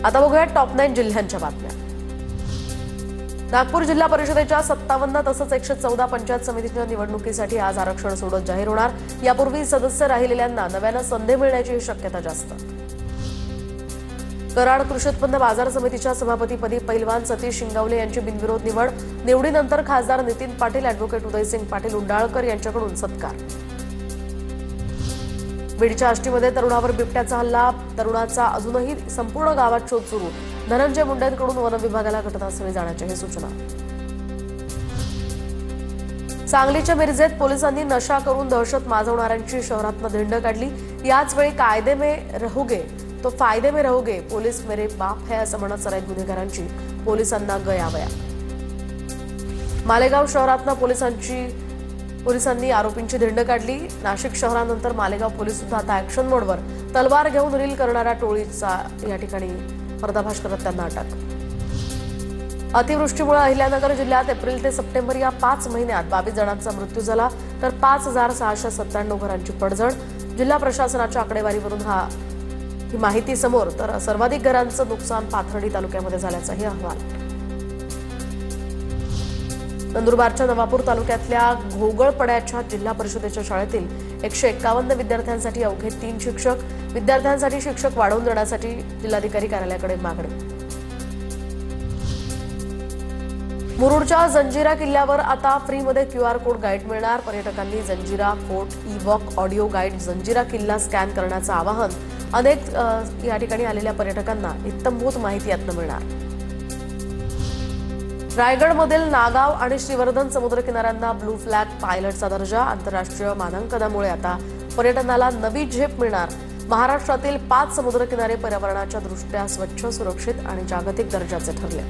आता बघूया टॉप 9 जिल्ह्यांच्या बातम्या। नागपूर जिल्हा परिषदेच्या 57 तसंच 114 पंचायत समितीच्या निवडणुकीसाठी आज आरक्षण सोडत जाहीर होणार। यापूर्वी सदस्य राहिलेल्यांना नव्यानं संधी मिळण्याची शक्यता जास्त। कराड कृषी उत्पन्न बाजार समितीच्या सभापतीपदी पैलवान सतीश शिंगावले यांची बिनविरोध निवड। निवडीनंतर खासदार नितीन पाटील, ॲडव्होकेट उदयसिंग पाटील उंडाळकर यांच्याकडून सत्कार। बीडच्या आष्टीमध्ये तरुणावर बिबट्याचा हल्ला, तरुणाचा अजूनही संपूर्ण गावात शोध सुरू। धनंजय मुंडेंकडून वन विभागाला घटनास्थळी जाण्याची सूचना। सांगलीच्या मिरजेत पोलिसांनी नशा करून दहशत माजवणाऱ्यांची शहरातून धिंड काढली। याच वेळी कायदे में रहोगे तो फायदे में रहोगे, पोलीस मेरे बाप है असं म्हणत सराईत गुन्हेगारांची पोलिसांना गयावया। मालेगाव शहरातून पोलिसांनी आरोपींची धिंड काढली। नाशिक शहरानंतर मालेगाव पोलीस सुद्धा आता ॲक्शन मोडवर। तलवार घेऊन रील करणाऱ्या टोळीचा या ठिकाणी पर्दाफाश करत त्यांना अटक। अतिवृष्टीमुळे अहिल्यानगर जिल्ह्यात एप्रिल ते सप्टेंबर या 5 महिन्यात 22 जणांचा मृत्यू झाला, तर 5697 घरांची पडझड। जिल्हा प्रशासनाच्या आकडेवारीवरून ही माहिती समोर, तर सर्वाधिक घरांचं नुकसान पाथर्डी तालुक्यामध्ये झाल्याचाही अहवाल। नंदुरबारच्या नवापूर तालुक्यातल्या घोगळपड्याच्या जिल्हा परिषदेच्या शाळेतील 151 विद्यार्थ्यांसाठी अवघे 3 शिक्षक। विद्यार्थ्यांसाठी शिक्षक वाढवून देण्यासाठी जिल्हाधिकारी कार्यालयाकडे मागणी। मुरुडच्या जंजिरा किल्ल्यावर आता फ्रीमध्ये QR कोड गाईड मिळणार। पर्यटकांनी Janjira fort E-walk audio guide Janjira किल्ला स्कॅन करण्याचं आवाहन। अनेक या ठिकाणी आलेल्या पर्यटकांना इत्तमभूत माहिती यातनं मिळणार। रायगडमधील नागाव आणि श्रीवर्धन समुद्र किनाऱ्यांना ब्लू फ्लॅग पायलटचा दर्जा। आंतरराष्ट्रीय मानांकनामुळे आता पर्यटनाला नवी झेप मिळणार। महाराष्ट्रातील 5 समुद्र किनारे पर्यावरणाच्या दृष्ट्या स्वच्छ, सुरक्षित आणि जागतिक दर्जाचे ठरले।